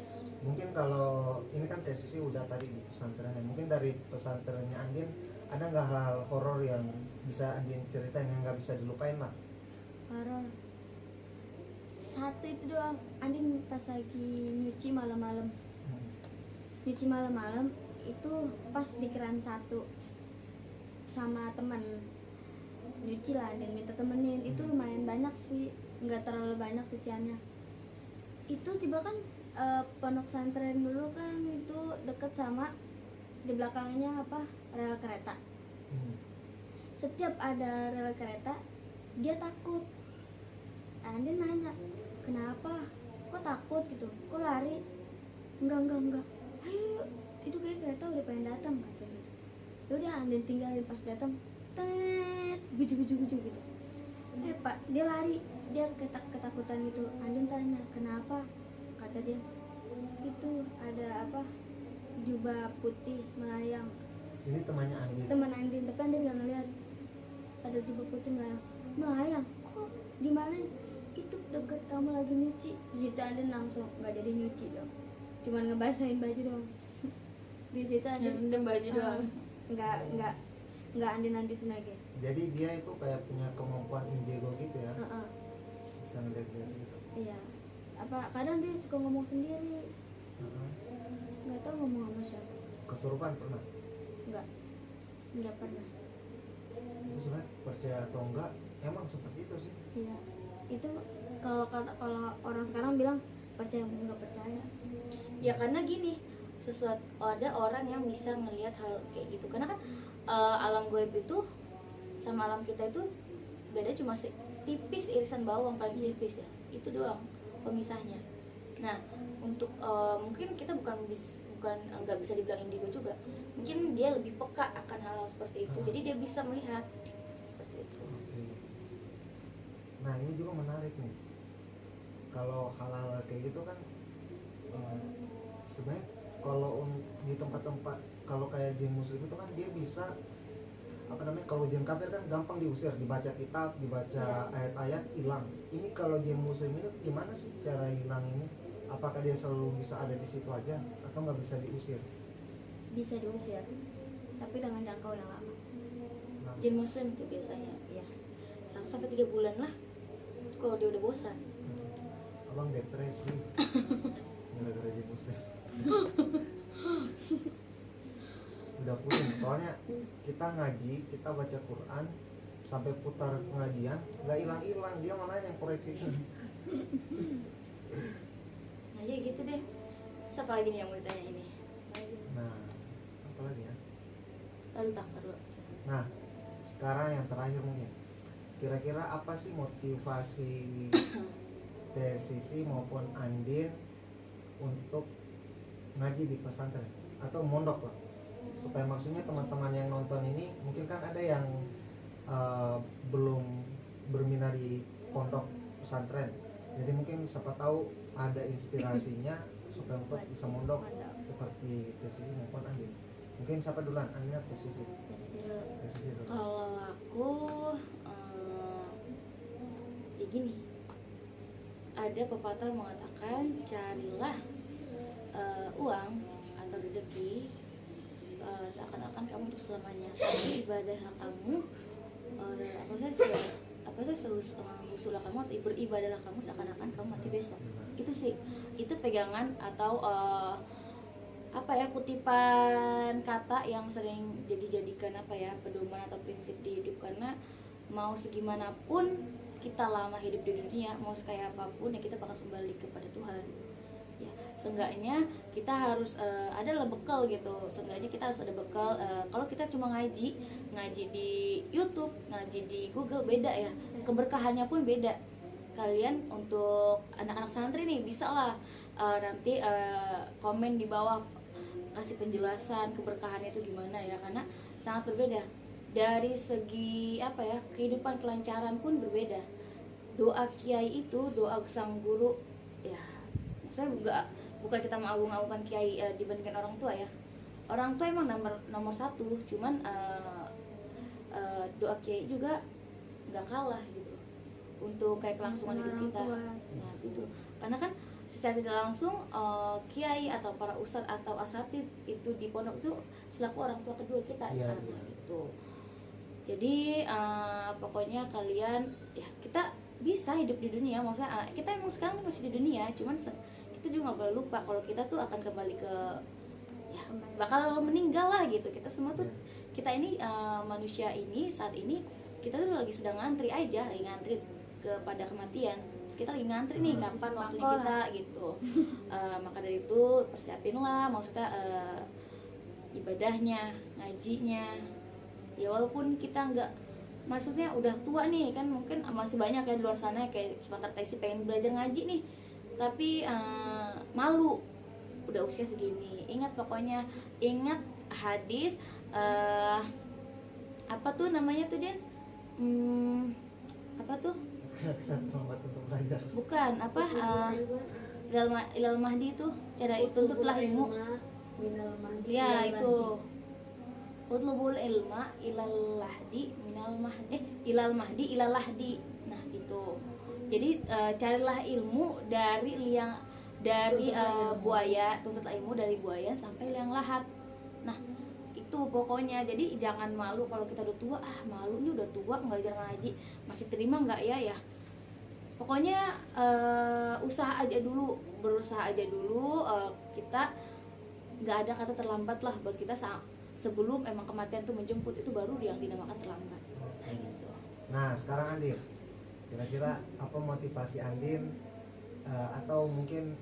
Mungkin kalau ini kan tesisi udah tadi di pesantrennya, mungkin dari pesantrennya Andin ada nggak hal-hal horor yang bisa Andin ceritain yang nggak bisa dilupain lah? Horor. Satu itu doang, Andin pas lagi nyuci malam-malam. Nyuci malam-malam itu pas di keran satu sama teman nyuci lah, dan minta temenin. Itu lumayan banyak sih, nggak terlalu banyak cuciannya. Itu tiba kan pondok pesantren dulu kan itu deket sama, di belakangnya apa, rel kereta. Setiap ada rel kereta dia takut. Andin nanya, kenapa, kok takut gitu, kok lari? Enggak, ayo, itu kayak kereta udah pengen datang katanya. Udah Andin tinggalin, pas datang tet guju gitu. Pak, dia lari, dia ketakutan gitu. Andin tanya kenapa, kata dia itu ada apa, jubah putih melayang. Ini temannya Andin. Teman Andin, tapi Andin nggak ngeliat ada jubah putih melayang. Kok di mana? Itu deket kamu lagi nyuci. Di situ Andin langsung nggak jadi nyuci dong, cuman ngebasahin baju doang. Di situ Andin Dan baju doang. nggak Andin lagi. Jadi dia itu kayak punya kemampuan indigo gitu ya, Heeh. bisa ngeliat-liat gitu. Iya. Apa kadang dia suka ngomong sendiri, Heeh. nggak tahu ngomong sama siapa. Kesurupan pernah? Nggak pernah. Itu sebenarnya percaya atau enggak emang seperti itu sih. Iya. Itu kalau orang sekarang bilang percaya nggak percaya. Ya karena gini, ada orang yang bisa ngelihat hal kayak gitu, karena kan alam gaib itu sama alam kita itu beda cuma tipis, irisan bawang paling tipis ya, itu doang pemisahnya. Nah untuk mungkin kita bukan nggak bisa dibilang indigo juga, mungkin dia lebih peka akan hal-hal seperti itu, jadi dia bisa melihat seperti itu. Oke. Nah ini juga menarik nih, kalau hal-hal kayak gitu kan sebenarnya kalau di tempat-tempat kalau kayak jin muslim itu kan dia bisa apa namanya, kalau jin kafir kan gampang diusir, dibaca kitab, dibaca ayat-ayat hilang. Ini kalau jin muslim ini gimana sih cara hilang ini? Apakah dia selalu bisa ada di situ aja atau nggak bisa diusir? Bisa diusir, tapi dengan jangka yang lama. Nah, Jin muslim itu biasanya Iya. 1-3 bulan lah, itu kalau dia udah bosan. abang depresi gara-gara jin muslim. Udah pusing, soalnya kita ngaji, kita baca Quran sampai putar pengajian nggak hilang-hilang, dia malah yang koreksi. Nah ya gitu deh. Terus apa lagi nih yang mau ditanya ini? Nah apa lagi ya? Lalu tak terlalu. Nah sekarang yang terakhir mungkin, kira-kira apa sih motivasi Sisi maupun Andin untuk ngaji di pesantren atau mondok lah, supaya maksudnya teman-teman yang nonton ini mungkin kan ada yang belum berminat di pondok pesantren, jadi mungkin siapa tahu ada inspirasinya supaya untuk bisa mondok seperti Sisi maupun Andin. Mungkin siapa duluan, Andin atau Sisi? Sisi dulu. Sisi dulu. Kalau aku Ya gini, ada pepatah mengatakan carilah uang atau rezeki seakan-akan kamu hidup selamanya, tapi ibadahlah kamu usulah kamu atau beribadahlah kamu seakan-akan kamu mati besok. Itu sih, itu pegangan atau kutipan kata yang sering dijadikan pedoman atau prinsip di hidup. Karena mau segimanapun kita lama hidup di dunia, mau kayak apapun ya kita bakal kembali kepada Tuhan. Ya, seenggaknya kita harus adalah bekal gitu. Seenggaknya kita harus ada bekal. Kalau kita cuma ngaji di YouTube, ngaji di Google, beda ya. Keberkahannya pun beda. Kalian untuk anak-anak santri nih bisa lah nanti komen di bawah, kasih penjelasan keberkahannya itu gimana ya, karena sangat berbeda. Dari segi kehidupan kelancaran pun berbeda. Doa kiai itu, doa sang guru ya, saya bukan kita mengagung-agungkan kiai dibandingkan orang tua ya. Orang tua emang nomor satu, cuman doa kiai juga nggak kalah gitu untuk kayak kelangsungan hidup kita. Nah itu karena kan secara tidak langsung kiai atau para ustadz atau asatid itu di pondok itu selaku orang tua kedua kita Iya, sama iya. gitu. Jadi pokoknya kalian ya, kita bisa hidup di dunia, maksudnya kita emang sekarang masih di dunia, cuman kita juga nggak boleh lupa kalau kita tuh akan kembali ke ya bakal meninggal lah gitu. Kita semua tuh kita ini manusia ini saat ini kita tuh lagi sedang ngantri aja, lagi ngantri kepada kematian. Kita lagi ngantri nih kapan waktunya kita gitu. Maka dari itu persiapinlah maksudnya ibadahnya, ngajinya. Ya walaupun kita nggak, maksudnya udah tua nih kan, mungkin masih banyak ya di luar sana kayak Cipantar Taisi pengen belajar ngaji nih, tapi malu udah usia segini. Ingat hadis apa tuh namanya tuh Den, apa tuh, Kita terlambat untuk belajar. bukan ilal mahdi itu cara itu tuntutlah ilmu ya itu utlubul ilma ilal mahdi ilal lahdi. Nah itu jadi carilah ilmu dari buaya, tuntutlah ilmu dari buaya sampai liang lahat. Nah itu pokoknya, jadi jangan malu kalau kita udah tua, malu nih udah tua belajar ngaji, masih terima nggak ya. Pokoknya berusaha aja dulu. Kita nggak ada kata terlambat lah buat kita sebelum emang kematian tuh menjemput, itu baru yang dinamakan terlambat. Kayak gitu. Nah sekarang Andin, kira-kira apa motivasi Andin atau mungkin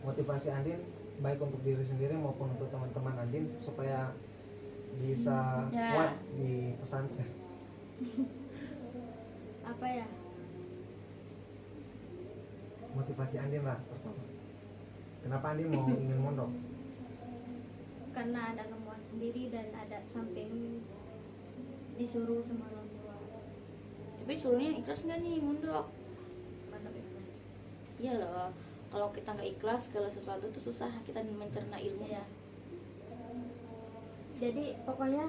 motivasi Andin baik untuk diri sendiri maupun untuk teman-teman Andin supaya bisa kuat di pesantren? Apa ya? Motivasi Andin lah pertama. Kenapa Andin mau ingin mondok? Karena ada kemauan sendiri dan ada samping disuruh sama orang tua. Tapi suruhnya ikhlas nggak nih mondok? Pada ikhlas. Iya loh, kalau kita nggak ikhlas segala sesuatu tuh susah kita mencerna ilmu. Iya. Jadi pokoknya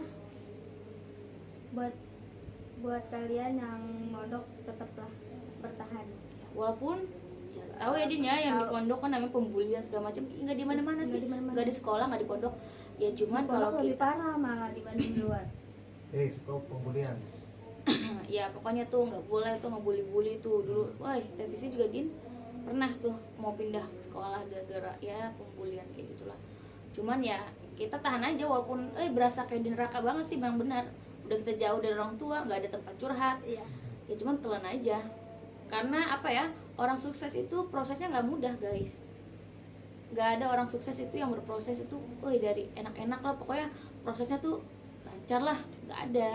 buat kalian yang mondok tetaplah bertahan. Walaupun ya, tahu ya Din ya, yang di pondok kan namanya pembulian segala macam, nggak di mana-mana Nggak sih, di mana-mana. nggak di sekolah, nggak di pondok ya, cuman Pondok kalau lebih kita parah malah dibanding di luar. Stop pembulian. ya pokoknya tuh nggak boleh tuh ngebully-bully tuh dulu. Wah tesisnya juga Din pernah tuh mau pindah sekolah gara-gara ya pembulian kayak gitulah. Cuman ya kita tahan aja walaupun berasa kayak di neraka banget sih, bang benar. Udah kita jauh dari orang tua, nggak ada tempat curhat. Iya. Ya cuman telan aja. Karena orang sukses itu prosesnya nggak mudah guys. Nggak ada orang sukses itu yang berproses itu dari enak-enak lah, pokoknya prosesnya tuh lancar lah, nggak ada.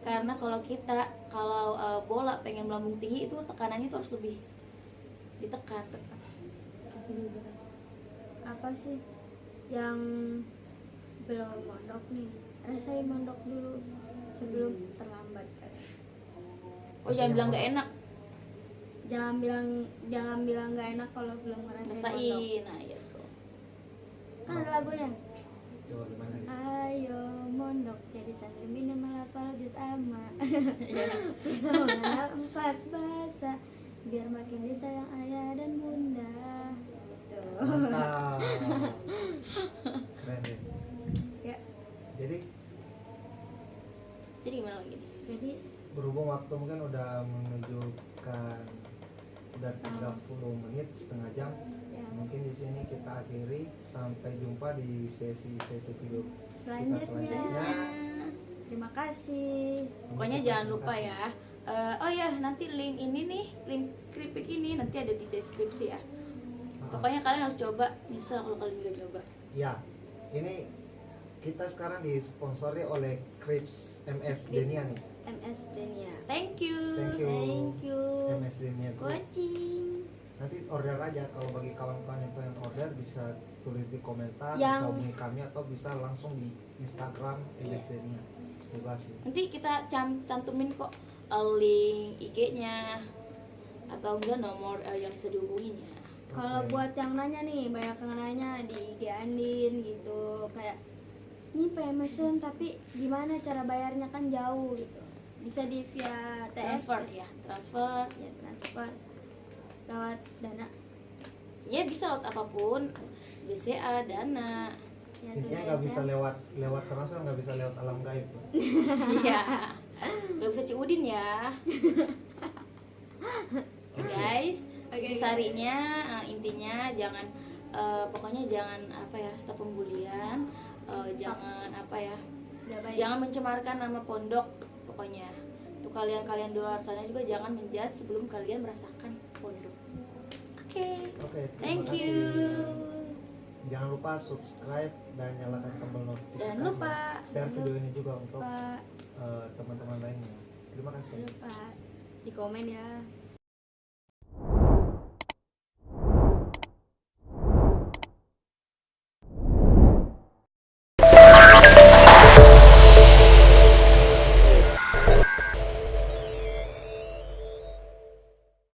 Karena kalau bola pengen melambung tinggi itu tekanannya itu harus lebih ditekan. Apa sih yang belum mondok nih? Rasain mondok dulu sebelum terlambat. Jangan bilang nggak enak, Jangan bilang nggak enak kalau belum ngerasain mondok. rasain. Nah ya tuh. Kan ada lagunya. Coba gimana nih? Ayo mondok jadi santri minimal hafal juz amma. Bisa mengenal 4 bahasa biar makin disayang ayah dan bunda. Gitu. Mantap. Keren deh. Ya, Jadi Jadi gimana lagi nih? jadi berhubung waktu mungkin udah menunjukkan udah 30 menit, setengah jam. ya, Mungkin di sini kita akhiri, sampai jumpa di sesi-sesi video kita selanjutnya. selanjutnya. Terima kasih. Pokoknya Mengucapkan jangan terima lupa kasih. ya. Oh ya, nanti link ini nih, link keripik ini nanti ada di deskripsi ya. Pokoknya kalian harus coba, misal kalau kalian nggak coba. Ya, ini kita sekarang disponsori oleh Crips MS Denia nih. MS Denia. Thank you. Thank you. Thank you. MS Denia Group. Coaching. Nanti order aja, kalau bagi kawan-kawan yang pengen order bisa tulis di komentar, Yang- bisa hubungi kami atau bisa langsung di Instagram MS Denia. Bebas sih. Nanti kita cantumin kok link IG-nya atau enggak nomor yang bisa dihubunginya. Kalau Oke. buat yang nanya nih, banyak yang nanya di IG Andin gitu, kayak ini pengen mesen tapi gimana cara bayarnya, kan jauh gitu. Bisa di via TS Transfer ya, transfer. ya, transfer lewat Dana. Ya bisa lewat apapun, BCA, Dana. Ya, Intinya tulis nggak bisa ya. lewat transfer, nggak bisa lewat alam gaib. Iya. Gak bisa Ciudin ya. Oke, guys. Oke, Intisarinya intinya jangan pokoknya jangan apa ya, stop pembulian. Jangan apa ya, Udah baik. jangan mencemarkan nama pondok pokoknya. Untuk kalian-kalian di luar sana juga jangan menjudge sebelum kalian merasakan pondok. Oke. Oke, terima Thank kasih. you. Jangan lupa subscribe dan nyalakan tombol notifikasi. Jangan lupa. Share video ini juga untuk Lupa, teman-teman lainnya. Terima kasih. lupa di komen ya.